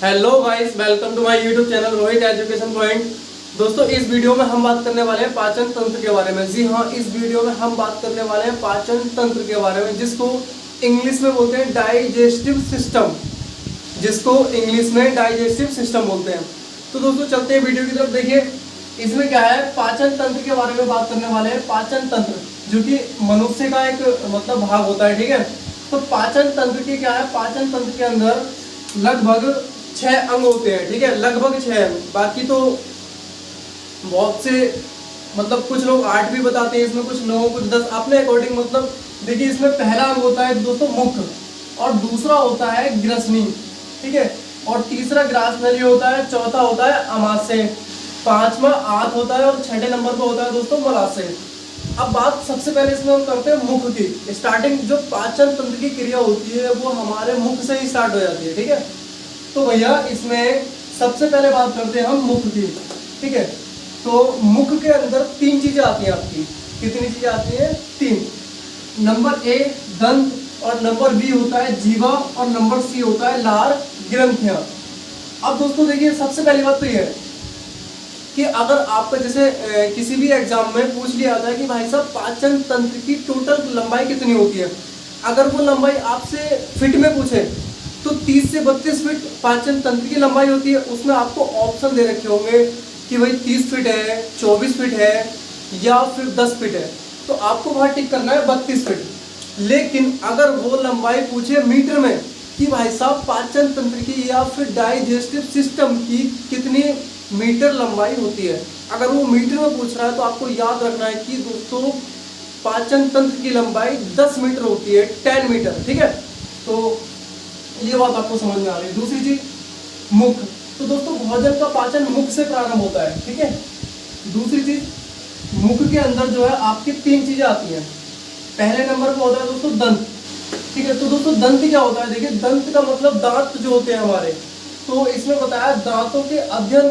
Hello guys, welcome to my YouTube channel Rohit education point. दोस्तों, इस video में हम बात करने वाले हैं पाचन तंत्र के बारे में। जी हाँ, इस वीडियो में हम बात करने वाले हैं पाचन तंत्र के बारे में, जिसको इंग्लिश में बोलते हैं डाइजेस्टिव सिस्टम, जिसको इंग्लिश में डाइजेस्टिव सिस्टम बोलते हैं। तो दोस्तों, चलते हैं वीडियो की तरफ। देखिए, इसमें क्या है, पाचन तंत्र के बारे में बात करने वाले हैं। पाचन तंत्र जो कि मनुष्य का एक मतलब भाग होता है, ठीक है। तो पाचन तंत्र के क्या है, पाचन तंत्र के अंदर लगभग 6 अंग होते हैं, ठीक है, लगभग 6 अंग। बाकी तो बहुत से मतलब कुछ लोग 8 भी बताते हैं इसमें, कुछ लोगों कुछ 10 अपने अकॉर्डिंग। मतलब देखिए, इसमें पहला अंग होता है दोस्तों मुख, और दूसरा होता है ग्रसनी, ठीक है, और तीसरा ग्रासनली होता है, चौथा होता है अमाशय, पांचवा आंत होता है, और छठे नंबर पर होता है दोस्तों मलाशय। अब बात सबसे पहले इसमें हम करते हैं मुख की। स्टार्टिंग जो पाचन तंत्र की क्रिया होती है वो हमारे मुख से ही स्टार्ट हो जाती है, ठीक है। तो भैया, इसमें सबसे पहले बात करते हैं हम मुख की, ठीक है। तो मुख के अंदर 3 चीजें आती हैं आपकी। कितनी चीजें आती हैं? 3। नंबर ए दंत, और नंबर बी होता है जीवा, और नंबर सी होता है लार ग्रंथियां। अब दोस्तों देखिए, सबसे पहली बात तो ये है कि अगर आपका जैसे किसी भी एग्जाम में पूछ लिया जाता है कि भाई साहब पाचन तंत्र की टोटल लंबाई कितनी होती है, अगर वो लंबाई आपसे फिट में पूछे तो 30 से 32 फीट पाचन तंत्र की लंबाई होती है। उसमें आपको ऑप्शन दे रखे होंगे कि भाई 30 फीट है, 24 फीट है, या फिर 10 फीट है। तो आपको वहाँ टिक करना है 32 फीट। लेकिन अगर वो लंबाई पूछे मीटर में कि भाई साहब पाचन तंत्र की या फिर डाइजेस्टिव सिस्टम की कितनी मीटर लंबाई होती है, अगर वो मीटर में पूछ रहा है तो आपको याद रखना है कि दोस्तों पाचन तंत्र की लंबाई 10 मीटर होती है, 10 मीटर, ठीक है। तो ये बात आपको समझ में आ रही है। दूसरी चीज मुख। तो दोस्तों, भोजन का पाचन मुख से प्रारंभ होता है, ठीक है। दूसरी चीज, मुख के अंदर जो है आपकी 3 चीजें आती हैं। पहले नंबर पर होता है दोस्तों दंत, ठीक है। तो दोस्तों, दंत क्या होता है? देखिए, दंत का मतलब दांत जो होते हैं हमारे। तो इसमें बताया दांतों के अध्ययन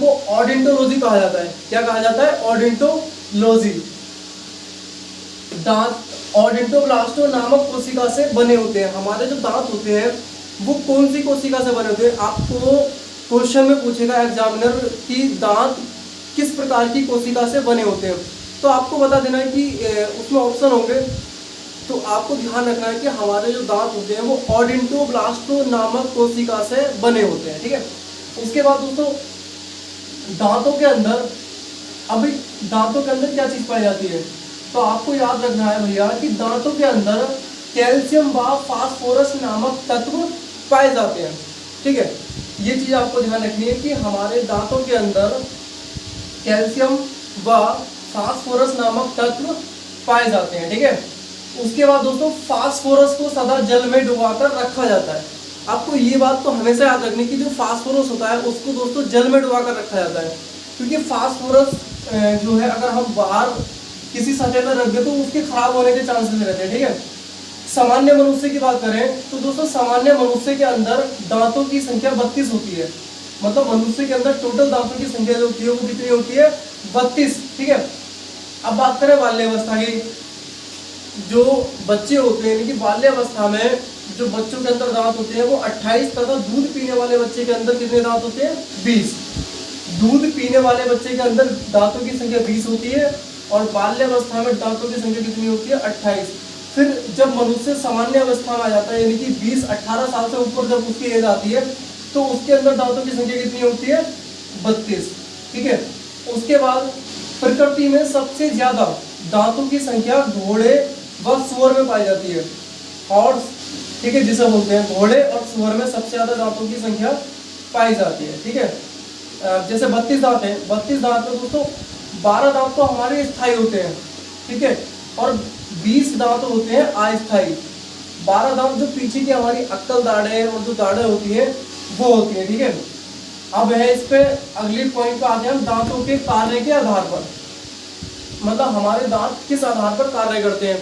को ऑडिंटोलॉजी कहा जाता है। क्या कहा जाता है? ऑडिंटोलॉजी। दांत ऑडिंटोब्लास्टो नामक कोशिका से बने होते हैं। हमारे जो दांत होते हैं वो कौन सी कोशिका से बने होते हैं? आपको क्वेश्चन में पूछेगा एग्जामिनर कि दांत किस प्रकार की कोशिका से बने होते हैं, तो आपको बता देना है कि उसमें ऑप्शन होंगे। तो आपको ध्यान रखना है कि हमारे जो दांत होते हैं वो ऑडिंटोब्लास्टो नामक कोशिका से बने होते हैं, ठीक है। उसके बाद दोस्तों, दांतों के अंदर क्या चीज पाई जाती है? तो आपको याद रखना है भैया कि दांतों के अंदर कैल्शियम व फास्फोरस नामक तत्व पाए जाते हैं, ठीक है। ये चीज आपको ध्यान रखनी है कि हमारे दांतों के अंदर कैल्शियम व फास्फोरस नामक तत्व पाए जाते हैं, ठीक है। उसके बाद दोस्तों, फास्फोरस को सदा जल में डुबाकर रखा जाता है। आपको ये बात तो हमेशा याद रखनी कि जो फास्फोरस होता है उसको दोस्तों जल में डुबाकर रखा जाता है, क्योंकि फास्फोरस जो है अगर हम बाहर किसी सतह पर रख दे तो उसके खराब होने के चांसेस रहते हैं, ठीक है। सामान्य मनुष्य की बात करें तो दोस्तों, सामान्य मनुष्य के अंदर दांतों की संख्या 32 होती है। मतलब मनुष्य के अंदर टोटल दांतों की संख्या जो होती है वो कितनी होती है? 32, ठीक है। अब बात करें बाल्यावस्था की। जो बच्चे होते हैं, यानी कि बाल्यावस्था में जो बच्चों के अंदर दांत होते हैं वो 28, तथा दूध पीने वाले बच्चे के अंदर कितने दांत होते हैं? 20। दूध पीने वाले बच्चे के अंदर दांतों की संख्या 20 होती है, और बाल्यावस्था में दांतों की संख्या कितनी होती है? 28। फिर जब मनुष्य सामान्य अवस्था में आ जाता है, यानी कि 20-18 साल से ऊपर जब उसकी एज आती है, तो उसके अंदर दांतों की संख्या कितनी होती है? 32, ठीक है। उसके बाद प्रकृति में सबसे ज्यादा दांतों की संख्या घोड़े व सुअर में पाई जाती है। हॉर्स, ठीक है, जिसे बोलते हैं, घोड़े और सुअर में सबसे ज्यादा दांतों की संख्या पाई जाती है, ठीक है। जैसे 32 दांत है, 32 दांत में दोस्तों 12 दांत तो हमारे स्थायी होते हैं, ठीक है, और 20 दांत होते हैं अस्थायी। 12 दांत जो पीछे की हमारी अक्कल दाढ़ें और जो दाढ़ें होती है वो होती है, ठीक है। अब है इस पे अगली पॉइंट पे आते हैं हम, दांतों के कार्य के आधार पर। मतलब हमारे दांत किस आधार पर कार्य करते हैं,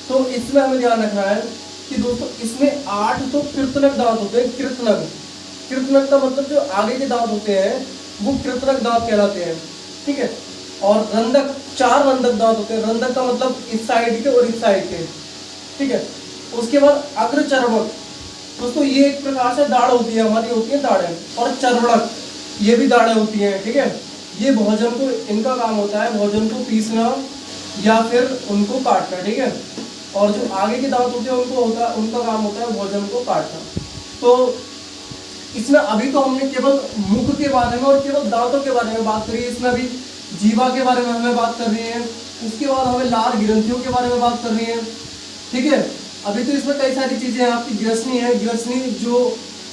तो इसमें हमें ध्यान रखना है कि दोस्तों इसमें 8 तो कृतनक दांत होते हैं। कृतनक का मतलब जो आगे के दांत होते हैं वो कृतनक दांत कहलाते हैं, ठीक है। और रंधक, 4 रंधक दांत होते हैं। रंधक का मतलब इस साइड के और इस साइड के, ठीक है। उसके बाद अग्रचर्वक, दोस्तों ये एक प्रकार से दाढ़ होती है, हमारी होती है दाढ़ें। और चर्वणक, ये भी दाढ़ें होती हैं, ठीक है। ये भोजन को, इनका काम होता है भोजन को पीसना या फिर उनको काटना, ठीक है। और जो आगे के दांत होते हैं उनका काम होता है भोजन को काटना। तो इसमें अभी तो हमने केवल मुख के बारे में और केवल दांतों के बारे में बात करी है, इसमें अभी जीवा के बारे में हमें बात कर रही है, उसके बाद हमें लार ग्रंथियों के बारे में बात करनी है, ठीक है। अभी तो इसमें कई सारी चीजें हैं। आपकी ग्रसनी है, ग्रसनी जो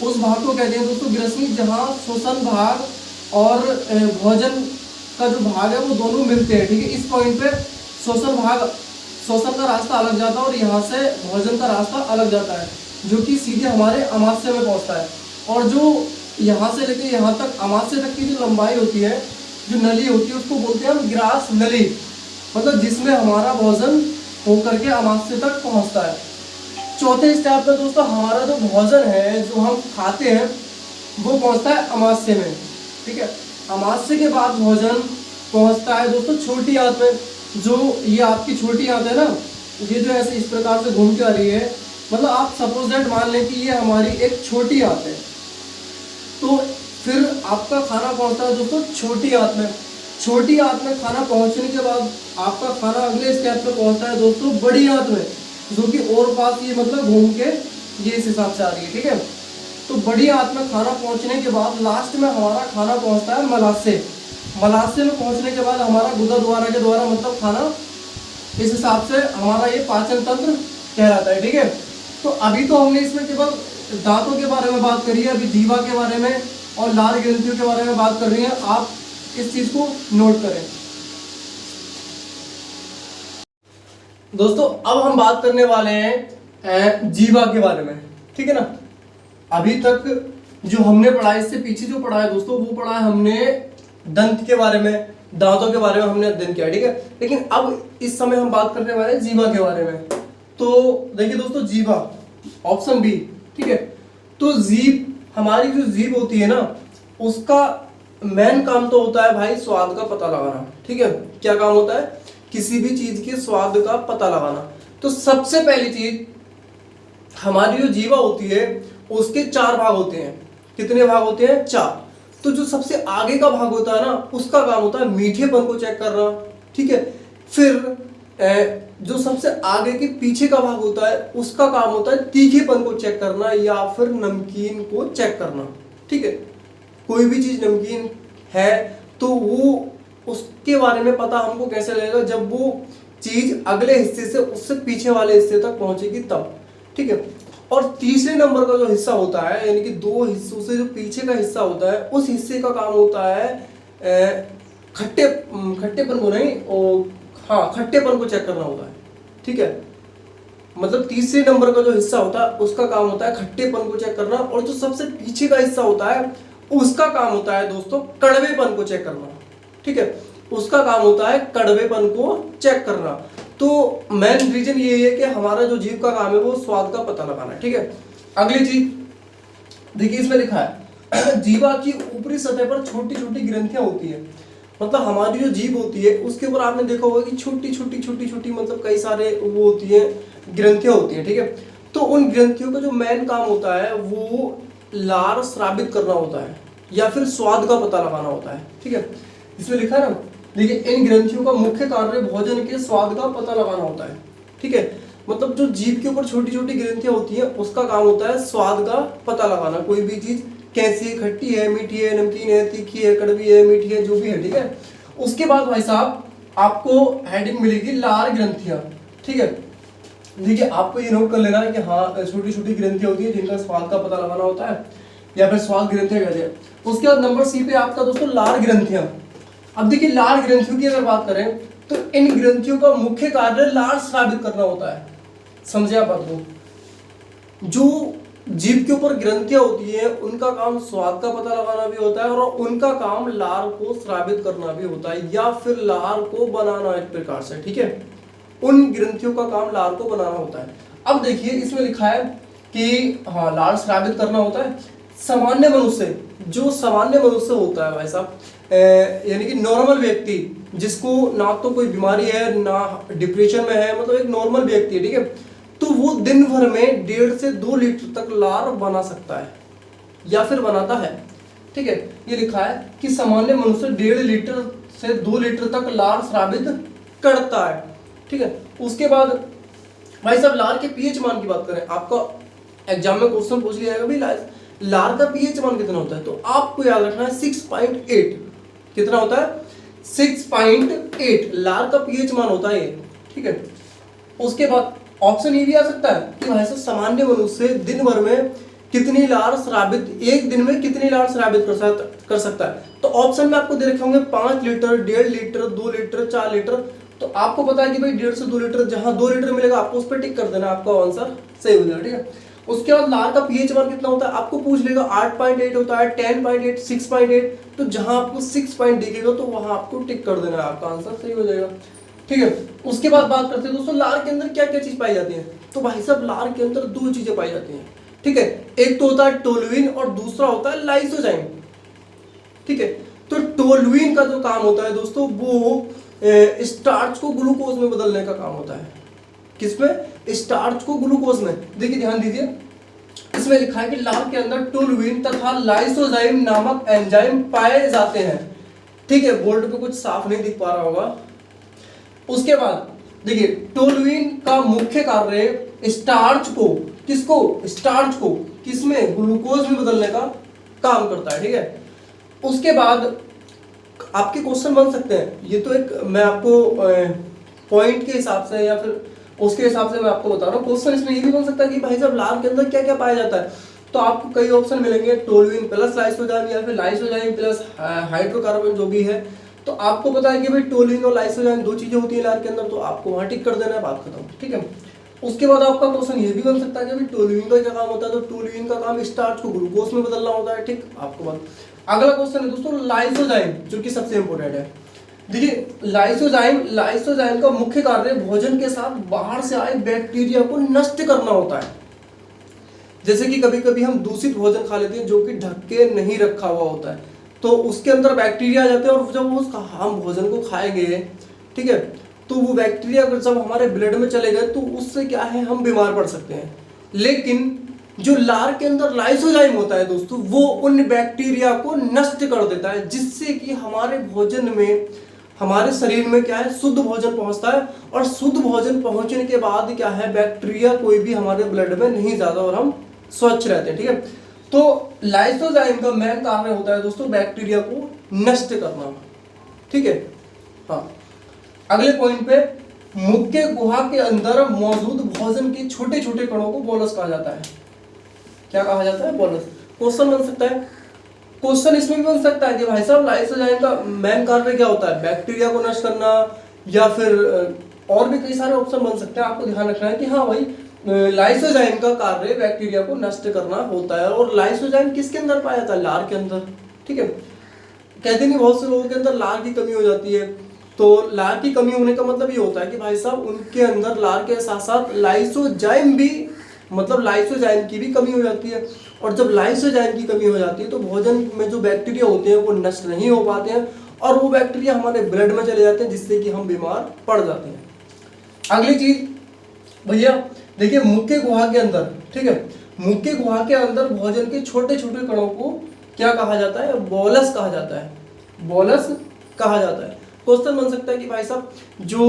उस भाग को कहते हैं दोस्तों, ग्रसनी जहाँ श्वसन भाग और भोजन का जो भाग है वो दोनों मिलते हैं, ठीक है। इस पॉइंट पे श्वसन का रास्ता अलग जाता है और यहाँ से भोजन का रास्ता अलग जाता है, जो कि सीधे हमारे अमाशय में पहुँचता है। और जो यहाँ से लेके यहाँ तक अमाशय तक की जो लंबाई होती है, जो नली होती है, उसको बोलते हैं हम ग्रास नली, मतलब जिसमें हमारा भोजन होकर के अमाशय तक पहुँचता है। चौथे स्टेप में दोस्तों हमारा जो भोजन है, जो हम खाते हैं, वो पहुँचता है अमाशय में, ठीक है। अमाशय के बाद भोजन पहुँचता है दोस्तों छोटी आंत में। जो ये आपकी छोटी आंत है ना, ये जो ऐसे इस प्रकार से घूम के आ रही है, मतलब आप सपोज दैट मान लें कि ये हमारी एक छोटी आंत है, तो फिर आपका खाना पहुंचता है दोस्तों छोटी आंत में। छोटी आंत में खाना पहुंचने के बाद आपका खाना अगले स्टेप पे पहुंचता है दोस्तों बड़ी आंत में, जो कि और पास ये मतलब घूम के ये इस हिसाब से आ रही है, ठीक है। तो बड़ी आंत में खाना पहुंचने के बाद लास्ट में हमारा खाना पहुंचता है मलाशय। मलाशय में पहुंचने के बाद हमारा गुदा द्वारा के द्वारा मतलब खाना, इस हिसाब से हमारा ये पाचन तंत्र कहलाता है, ठीक है। तो अभी तो हमने इसमें केवल दांतों के बारे में बात करी है, अभी जीवा के बारे में और लार ग्रंथियों के बारे में बात कर रही है। आप इस चीज को नोट करें दोस्तों। अब हम बात करने वाले हैं जीवा के बारे में, ठीक है ना। अभी तक जो हमने पढ़ा है, इससे पीछे जो पढ़ा है दोस्तों, वो पढ़ा है हमने दंत के बारे में, दांतों के बारे में हमने अध्ययन किया, ठीक है। लेकिन अब इस समय हम बात करने वाले हैं जीवा के बारे में। तो देखिए दोस्तों, जीवा ऑप्शन बी, ठीक है। तो जीभ, हमारी जो जीभ होती है ना, उसका मेन काम तो होता है भाई स्वाद का पता लगाना, ठीक है। क्या काम होता है? किसी भी चीज के स्वाद का पता लगाना। तो सबसे पहली चीज, हमारी जो जीवा होती है उसके 4 भाग होते हैं। कितने भाग होते हैं? 4। तो जो सबसे आगे का भाग होता है ना, उसका काम होता है मीठेपन को चेक करना, ठीक है। फिर जो सबसे आगे के पीछे का भाग होता है, उसका काम होता है तीखेपन को चेक करना या फिर नमकीन को चेक करना, ठीक है। कोई भी चीज नमकीन है तो वो, उसके बारे में पता हमको कैसे लगेगा? जब वो चीज अगले हिस्से से उससे पीछे वाले हिस्से तक पहुंचेगी तब, ठीक है। और तीसरे नंबर का जो हिस्सा होता है, यानी कि 2 हिस्सों से जो पीछे का हिस्सा होता है, उस हिस्से का काम होता है खट्टेपन को नहीं, और हाँ, खट्टेपन को चेक करना होता है, ठीक है। मतलब तीसरे नंबर का जो हिस्सा होता है उसका काम होता है खट्टेपन को चेक करना, और जो सबसे पीछे का हिस्सा होता है उसका काम होता है दोस्तों कड़वेपन को चेक करना, ठीक है। उसका काम होता है कड़वेपन को चेक करना। तो मेन रीजन ये है कि हमारा जो जीभ का काम है वो स्वाद का पता लगाना है, ठीक है। अगली चीज देखिए, इसमें लिखा है जीवा की ऊपरी सतह पर छोटी छोटी ग्रंथियां होती है। मतलब हमारी जो जीभ होती है उसके ऊपर आपने देखा होगा कि छोटी छोटी मतलब कई सारे वो होती है, ग्रंथियां होती है, ठीक है। तो उन ग्रंथियों का जो मेन काम होता है वो लार स्रावित करना होता है या फिर स्वाद का पता लगाना होता है, ठीक है। इसमें लिखा है ना, देखिए, इन ग्रंथियों का मुख्य कार्य भोजन के स्वाद का पता लगाना होता है, ठीक है। मतलब जो जीभ के ऊपर छोटी छोटी ग्रंथियां होती हैं उसका काम होता है स्वाद का पता लगाना। कोई भी चीज कैसी है, खट्टी है, मीठी है, नमकीन है, तीखी है, कड़वी है, मीठी है, जो भी है, ठीक है। उसके बाद भाई साहब आपको हेडिंग मिलेगी लार ग्रंथियां, ठीक है। देखिए, आपको ये नोट कर लेना है कि हाँ, छोटी छोटी ग्रंथियां होती है जिनका स्वाद का पता लगाना होता है, या फिर स्वाद ग्रंथियां कहते हैं। उसके बाद नंबर सी पे आपका दोस्तों लार ग्रंथियां। अब देखिए, लार ग्रंथियों की अगर बात करें तो इन ग्रंथियों का मुख्य कार्य लार स्रावित करना होता है। समझे आप बात को? जो जीभ के ऊपर ग्रंथियां होती है उनका काम स्वाद का पता लगाना भी होता है, और उनका काम लार को स्रावित करना भी होता है, या फिर लार को बनाना एक प्रकार से, ठीक है। उन ग्रंथियों का काम लार को बनाना होता है। अब देखिए, इसमें लिखा है कि हाँ, लार स्रावित करना होता है। सामान्य मनुष्य, जो सामान्य मनुष्य होता है भाई साहब, यानी कि नॉर्मल व्यक्ति, जिसको ना तो कोई बीमारी है ना डिप्रेशन में है, मतलब एक नॉर्मल व्यक्ति है, ठीक है। तो वो दिन भर में 1.5 से 2 लीटर तक लार बना सकता है या फिर बनाता है। ठीक है, ये लिखा है कि सामान्य मनुष्य 1.5 लीटर से 2 लीटर तक लार स्रावित करता है। ठीक है, उसके बाद भाई साहब लार के पीएच मान की बात करें, आपका एग्जाम में क्वेश्चन पूछ लिया जाएगा भाई लार का पीएच मान कितना होता है, तो आपको याद रखना है 6.8। कितना होता है? 6.8 लार का पीएच मान होता है ये। ठीक है, उसके बाद ऑप्शन ये भी आ सकता है कि भाई साहब सामान्य मनुष्य दिन भर में कितनी लार स्रावित, एक दिन में कितनी लार स्रावित कर सकता है। तो ऑप्शन में आपको दे रखे होंगे 5 लीटर, 1.5 लीटर, 2 लीटर, 4 लीटर। तो आपको पता है कि भाई 1.5 से 2 लीटर, जहां 2 लीटर मिलेगा आपको उस पर टिक कर देना, आपका आंसर सही हो जाएगा। ठीक है, उसके बाद लार का पीएच मान कितना होता है आपको पूछ लेगा, 8.8 होता है, 10.8, 6.8। तो जहां आपको 6 पॉइंट दिखेगा तो वहां आपको टिक कर देना है, आपका आंसर सही हो जाएगा। ठीक है, उसके बाद बात करते हैं दोस्तों लार के अंदर क्या क्या चीज पाई जाती है। तो भाई साहब लार के अंदर 2 चीजें पाई जाती हैं। ठीक है, एक तो होता है टोल्यूइन और दूसरा होता है लाइसोजाइम। ठीक है, तो टोल्यूइन का जो काम होता है दोस्तों वो स्टार्च को ग्लूकोज में बदलने का काम होता है। किसमें? स्टार्च को ग्लूकोज में। देखिए ध्यान दीजिए, इसमें लिखा है कि लार के अंदर टोल्यूइन तथा लाइसोजाइम नामक एंजाइम पाए जाते हैं। ठीक है, बोर्ड पे कुछ साफ नहीं दिख पा रहा होगा। उसके बाद देखिए टोल्यूइन का मुख्य कार्य स्टार्च को, किसको? स्टार्च को किसमें? ग्लूकोज में बदलने का काम करता है। ठीक है, उसके बाद आपके क्वेश्चन बन सकते हैं, ये तो एक मैं आपको पॉइंट के हिसाब से या फिर उसके हिसाब से मैं आपको बता रहा हूँ। क्वेश्चन इसमें ये भी बन सकता है कि भाई साहब लार के अंदर क्या क्या पाया जाता है। तो आपको कई ऑप्शन मिलेंगे, टोल्यूइन प्लस लाइसोजाइम या फिर लाइसोजाइम प्लस हाइड्रोकार्बन जो भी है। तो आपको पता है कि भाई टोल्यूइन और लाइसोजाइम 2 चीजें होती है लार के अंदर, तो आपको वहां टिक कर देना है, बात खत्म। ठीक है, उसके बाद आपका क्वेश्चन ये भी बन सकता है कि भाई टोल्यूइन का क्या काम होता है। तो टोल्यूइन का काम स्टार्च को ग्लूकोज में बदलना होता है। ठीक, आपको बात। अगला क्वेश्चन है दोस्तों लाइसोजाइम, जो कि सबसे इंपोर्टेंट है। देखिए लाइसोजाइम का मुख्य कार्य भोजन के साथ बाहर से आए बैक्टीरिया को नष्ट करना होता है। जैसे कि कभी कभी हम दूषित भोजन खा लेते हैं जो कि ढक के नहीं रखा हुआ होता है, तो उसके अंदर बैक्टीरिया आ जाते हैं और जब उसका हम भोजन को खाएंगे, ठीक है, तो वो बैक्टीरिया अगर जब हमारे ब्लड में चले गए तो उससे क्या है, हम बीमार पड़ सकते हैं। लेकिन जो लार के अंदर लाइसोजाइम होता है दोस्तों, वो उन बैक्टीरिया को नष्ट कर देता है, जिससे कि हमारे भोजन में, हमारे शरीर में क्या है, शुद्ध भोजन पहुंचता है। और शुद्ध भोजन पहुंचने के बाद क्या है, बैक्टीरिया कोई भी हमारे ब्लड में नहीं जाता और हम स्वच्छ रहते हैं। ठीक है, तो लाइसोजाइम का मेन कार्य होता है दोस्तों बैक्टीरिया को नष्ट करना। ठीक है, हाँ। अगले पॉइंट पे, मुख्य गुहा के अंदर मौजूद भोजन के छोटे छोटे कणों को बोलस कहा जाता है। क्या कहा जाता है? बोलस। क्वेश्चन बन सकता है, क्वेश्चन इसमें भी बन सकता है कि भाई साहब लाइसोजाइम का मेन कार्य क्या होता है, बैक्टीरिया को नष्ट करना, या फिर और भी कई सारे ऑप्शन बन सकते हैं। आपको ध्यान रखना है कि हाँ भाई लाइसोजाइम का कार्य बैक्टीरिया को नष्ट करना होता है। और लाइसोजाइम किसके अंदर पाया जाता है? लार के अंदर। ठीक है, कहते नहीं बहुत से लोगों के अंदर लार की कमी हो जाती है, तो लार की कमी होने का मतलब ये होता है कि भाई साहब उनके अंदर लार के साथ साथ लाइसोजाइम भी, मतलब लाइसोजाइम की भी कमी हो जाती है। और जब लाइसोजाइम की कमी हो जाती है तो भोजन में जो बैक्टीरिया होते हैं वो नष्ट नहीं हो पाते हैं और वो बैक्टीरिया हमारे ब्लड में चले जाते हैं, जिससे कि हम बीमार पड़ जाते हैं। अगली चीज भैया देखिए, मुख्य गुहा के अंदर, ठीक है, मुख्य गुहा के अंदर भोजन के छोटे छोटे कणों को क्या कहा जाता है? बोलस कहा जाता है। बोलस कहा जाता है। क्वेश्चन बन सकता है कि भाई साहब जो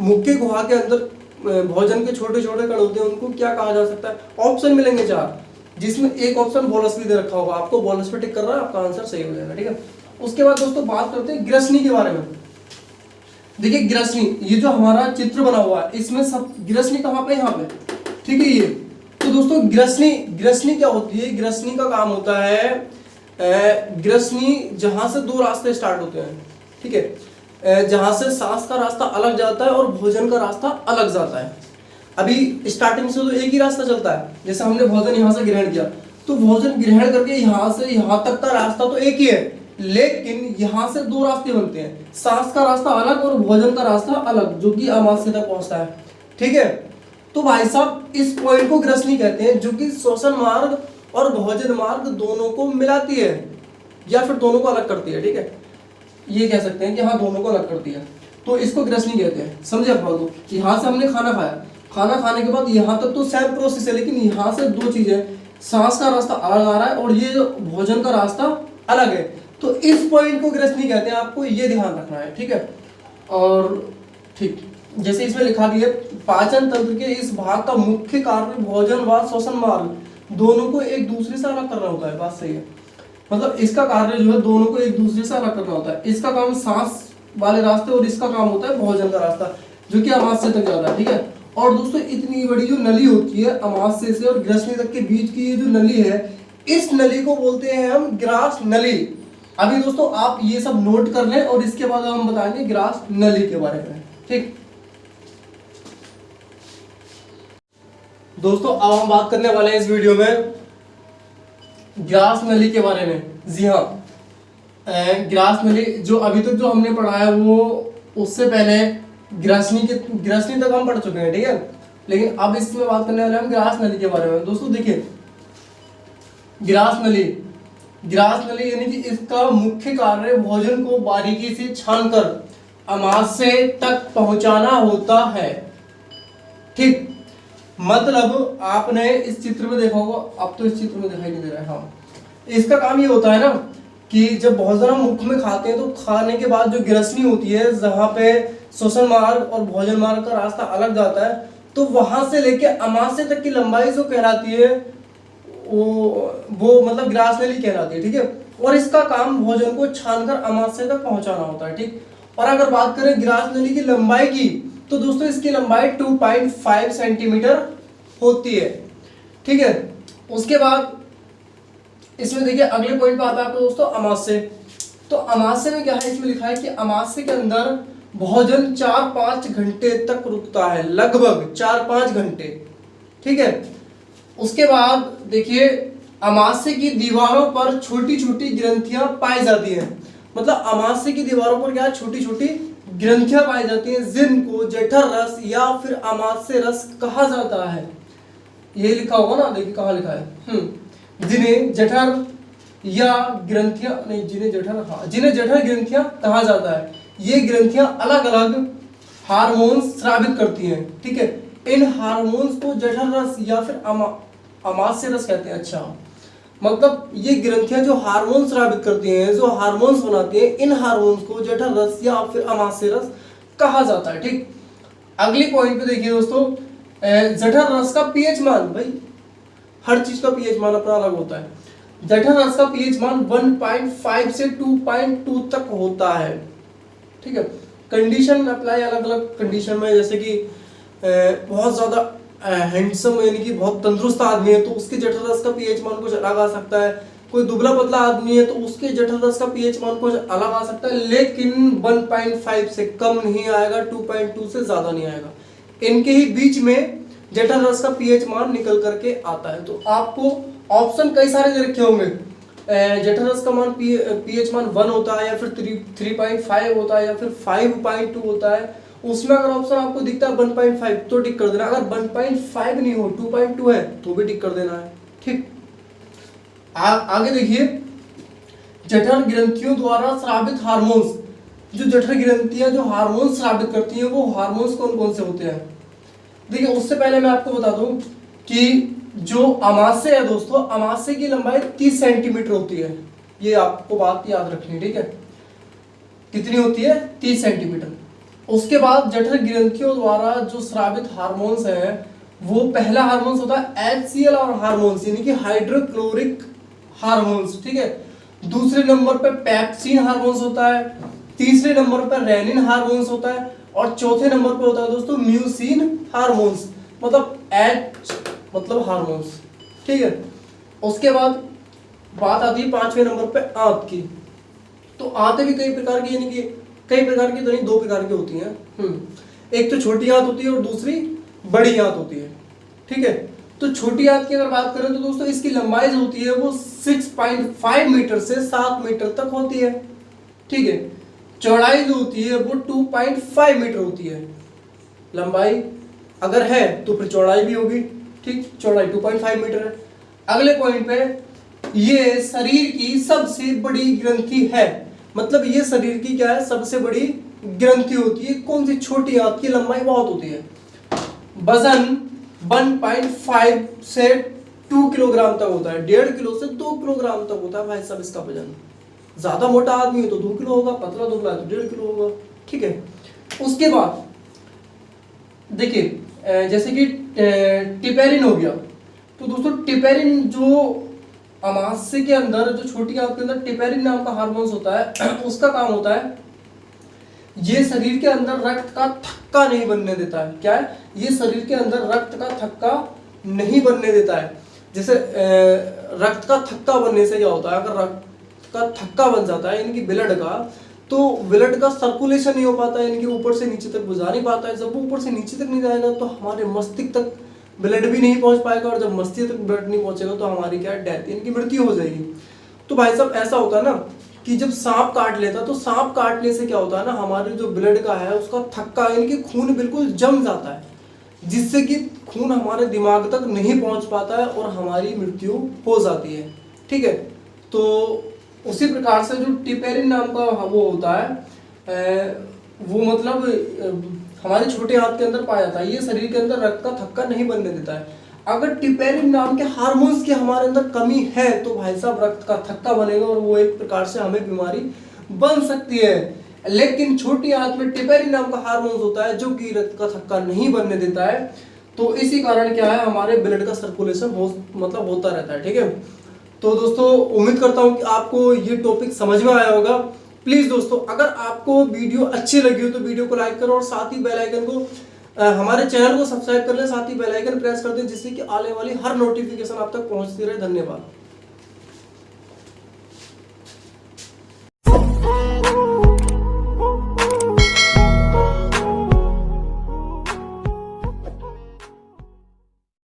मुख्य गुहा के अंदर भोजन के छोटे छोटे कण होते हैं उनको क्या कहा जा सकता है? ऑप्शन मिलेंगे 4, जिसमें एक ऑप्शन बोलस भी दे रखा होगा। आपको बोलस पे टिक करना है, आपका आंसर सही हो जाएगा। ठीक है, उसके बाद दोस्तों बात करते हैं ग्रसनी के बारे में। देखिए ग्रसनी, ये जो हमारा चित्र बना हुआ है इसमें सब ग्रसनी कहाँ पे? यहाँ पे। ठीक है, ये तो दोस्तों ग्रसनी क्या होती है? ग्रसनी का काम होता है, ग्रसनी जहां से 2 रास्ते स्टार्ट होते हैं, ठीक है, जहां से सांस का रास्ता अलग जाता है और भोजन का रास्ता अलग जाता है। अभी स्टार्टिंग से तो एक ही रास्ता चलता है, जैसे हमने भोजन यहाँ से ग्रहण किया तो भोजन ग्रहण करके यहाँ से यहाँ तक का रास्ता तो एक ही है, लेकिन यहाँ से 2 रास्ते बनते हैं, सांस का रास्ता अलग और भोजन का रास्ता अलग, जो कि अमाशय तक पहुंचता है। ठीक है, तो भाई साहब इस पॉइंट को ग्रसनी कहते हैं, जो कि श्वसन मार्ग और भोजन मार्ग दोनों को मिलाती है या फिर दोनों को अलग करती है। ठीक है, ये कह सकते हैं कि हाँ दोनों को अलग करती है, तो इसको ग्रसनी कहते हैं। समझे आप बात को? यहाँ से हमने खाना खाया, खाना खाने के बाद यहाँ तक तो सेम प्रोसेस है, लेकिन यहाँ से दो चीजें, सांस का रास्ता अलग आ रहा है और ये जो भोजन का रास्ता अलग है। तो इस पॉइंट को ग्रसनी कहते हैं, आपको ये ध्यान रखना है, ठीक है। और ठीक जैसे इसमें लिखा भी है, पाचन तंत्र के इस भाग का मुख्य कार्य भोजन व श्वसन मार्ग दोनों को एक दूसरे से अलग करना होता है। बात सही है, मतलब इसका कार्य जो है दोनों को एक दूसरे से अलग करना होता है। इसका काम सांस वाले रास्ते और इसका काम होता है भोजन का रास्ता, जो कि अमाशय तक जाता है, ठीक है। और दोस्तों इतनी बड़ी जो नली होती है अमाशय से और ग्रसनी तक के बीच की ये जो नली है, इस नली को बोलते हैं हम ग्रास नली। अभी दोस्तों आप ये सब नोट कर लें और इसके बाद हम बताएंगे ग्रास नली के बारे में, ठीक। दोस्तों अब हम बात करने वाले हैं इस वीडियो में ग्रास नली के बारे में। जी हाँ, ग्रास नली जो अभी तक जो हमने पढ़ा है वो उससे पहले ग्रसनी तक हम पढ़ चुके हैं, ठीक है। लेकिन अब इसमें बात करने वाले हम ग्रास नली के बारे में। दोस्तों देखिए, ग्रास नली यानी कि इसका मुख्य कार्य भोजन को बारीकी से छानकर अमाशय तक पहुंचाना होता है, ठीक। मतलब आपने इस चित्र में देखा होगा, अब तो इस चित्र में दिखाई नहीं दे रहा है। हाँ, इसका काम ये होता है ना कि जब भोजन हम मुख में खाते हैं तो खाने के बाद जो ग्रसनी होती है, जहाँ पे श्वसन मार्ग और भोजन मार्ग का रास्ता अलग जाता है, तो वहां से लेके अमाशय तक की लंबाई जो कहलाती है वो मतलब ग्रास नली कहलाती है, ठीक है। और इसका काम भोजन को छानकर अमाशय तक पहुंचाना होता है, ठीक। और अगर बात करें ग्रास नली की लंबाई की, तो दोस्तों इसकी लंबाई 2.5 सेंटीमीटर होती है, ठीक है। उसके बाद इसमें देखिए अगले पॉइंट पे आता है आपको दोस्तों अमाशय। तो अमाशय में क्या है, इसमें लिखा है कि अमाशय के अंदर भोजन 4-5 घंटे तक रुकता है, लगभग 4-5 घंटे, ठीक है। उसके बाद देखिए अमाशय की दीवारों पर छोटी छोटी ग्रंथियां पाई जाती हैं। मतलब अमाशय की दीवारों पर क्या छोटी छोटी ग्रंथियां पाई जाती हैं, जिनको जठर रस या फिर अमाशय रस कहा जाता है। ये लिखा होगा ना, देखिए कहाँ लिखा है, जिन्हें जठर या ग्रंथियां नहीं, जिन्हें जठर ग्रंथियां कहा जाता है। ये ग्रंथियां अलग अलग हार्मोन्स स्रावित करती हैं, ठीक है। इन हार्मोन्स को जठर रस या फिर अमाशय रस कहते हैं। अच्छा, मतलब ये ग्रंथियां जो हार्मोन स्रावित करती हैं, जो हार्मोन्स बनाती हैं, इन हार्मोन्स को जठर रस या फिर अमाशय रस कहा जाता है, ठीक। अगली पॉइंट पे देखिए दोस्तों, जठर रस का पीएच मान, भाई हर चीज का पीएच मान अपना अलग होता है। जठर रस का पीएच मान 1.5 से 2.2 तक होता है, ठीक है। कंडीशन अप्लाई अलग अलग कंडीशन में, जैसे कि बहुत ज्यादा हैंडसम यानी कि बहुत तंदुरुस्त आदमी है तो उसके जठर रस का पीएच मान कुछ अलग आ सकता है। कोई दुबला पतला आदमी है तो उसके जठर रस का पीएच मान कुछ अलग आ सकता है, लेकिन 1.5 से कम नहीं आएगा, 2.2 से ज्यादा नहीं आएगा। इनके ही बीच में जठर रस का पीएच मान निकल करके आता है। तो आपको ऑप्शन कई सारे दे रखे होंगे, जठर रस का मान पीएच मान 1 होता है या फिर 3.5 होता है या फिर 5.2 होता है। उसमें अगर ऑप्शन आपको दिखता है 1.5 तो टिक कर देना, अगर 1.5 नहीं हो 2.2 है तो भी टिक कर देना है, ठीक। आगे देखिए, जठर ग्रंथियों द्वारा स्रावित हार्मोन्स, जो जठर ग्रंथियां जो हार्मोन्स स्रावित करती हैं वो हार्मोन्स कौन कौन से होते हैं। देखिए उससे पहले मैं आपको बता दूं कि जो अमाशय है दोस्तों, अमाशय की लंबाई 30 सेंटीमीटर होती है। ये आपको बात याद रखनी, ठीक है। कितनी होती है? 30 सेंटीमीटर। उसके बाद जठर ग्रंथियों द्वारा जो स्रावित हार्मोन्स हैं वो पहला हार्मोन्स होता है HCl और हार्मोन्स यानी कि हाइड्रोक्लोरिक हार्मोन्स, ठीक है। दूसरे नंबर पे पेप्सिन हार्मोन्स होता है, तीसरे नंबर पर रेनिन हार्मोन्स होता है और चौथे नंबर पे होता है दोस्तों म्यूसिन हार्मोन्स, मतलब H मतलब हार्मोन्स, ठीक है। उसके बाद बात आती है 5वें नंबर पे आंत की। तो आंतें भी कई प्रकार की, यानी कि कई प्रकार की तो नहीं, 2 प्रकार की होती हैं। एक तो छोटी आंत होती है और दूसरी बड़ी आंत होती है, ठीक है। तो छोटी आंत की अगर बात करें तो दोस्तों इसकी लंबाई जो होती है वो 6.5 मीटर से 7 मीटर तक होती है, ठीक है। चौड़ाई जो होती है वो 2.5 मीटर होती है। लंबाई अगर है तो फिर चौड़ाई भी होगी, ठीक। चौड़ाई 2.5 मीटर है। अगले पॉइंट पे, ये शरीर की सबसे बड़ी ग्रंथि है, मतलब ये शरीर की क्या है, सबसे बड़ी ग्रंथि होती है। कौन सी? छोटी आंत की लंबाई बहुत होती है, वजन 1.5 से 2 किलोग्राम तक होता है, 1.5 किलो से 2 किलोग्राम तक होता है भाई साहब इसका वजन। ज्यादा मोटा आदमी है तो 2 किलो होगा, पतला दुबला है तो 1.5 किलो होगा, ठीक है। उसके बाद देखिए जैसे कि टिपेरिन हो गया, तो दोस्तों टिपेरिन जो अमाशय के अंदर, जो छोटी आंत के अंदर टिपेरिन नाम का हार्मोन होता है, उसका काम होता है ये शरीर के अंदर रक्त का थक्का नहीं बनने देता है। क्या है? ये शरीर के अंदर रक्त का थक्का नहीं बनने देता है। जैसे रक्त का थक्का बनने से क्या होता है, अगर रक्त का थक्का बन जाता है यानी कि ब्लड का, तो ब्लड का सर्कुलेशन नहीं हो पाता है, यानी कि ऊपर से नीचे तक जा नहीं पाता है। जब वो ऊपर से नीचे तक नहीं जाएगा तो हमारे मस्तिष्क तक ब्लड भी नहीं पहुंच पाएगा, और जब मस्तिष्क तक ब्लड नहीं पहुंचेगा तो हमारी क्या डेथ यानी कि मृत्यु हो जाएगी। तो भाई साहब ऐसा होता है ना कि जब सांप काट लेता है, तो सांप काटने से क्या होता है ना, हमारे जो ब्लड का है उसका थक्का यानी कि खून बिल्कुल जम जाता है, जिससे कि खून हमारे दिमाग तक नहीं पहुंच पाता है और हमारी मृत्यु हो जाती है, ठीक है। तो उसी प्रकार से जो टिपेरिन नाम का वो होता है वो मतलब हमारे छोटे हाथ के अंदर पाया जाता है, ये शरीर के अंदर रक्त का थक्का नहीं बनने देता है। अगर टिपेरिन नाम के हार्मोन्स की हमारे अंदर कमी है तो भाई साहब रक्त का थक्का बनेगा और वो एक प्रकार से हमें बीमारी बन सकती है। लेकिन छोटी आंत में टिपेरिन नाम का हार्मोन होता है जो कि रक्त का थक्का नहीं बनने देता है, तो इसी कारण क्या है, हमारे ब्लड का सर्कुलेशन मतलब होता रहता है, ठीक है। तो दोस्तों उम्मीद करता हूँ कि आपको ये टॉपिक समझ में आया होगा। प्लीज दोस्तों अगर आपको वीडियो अच्छी लगी हो तो वीडियो को लाइक करो और साथ ही बेल आइकन को हमारे चैनल को सब्सक्राइब कर लें, साथ ही बेल आइकन प्रेस कर दें, जिससे कि आने वाली हर नोटिफिकेशन आप तक पहुंचती रहे। धन्यवाद।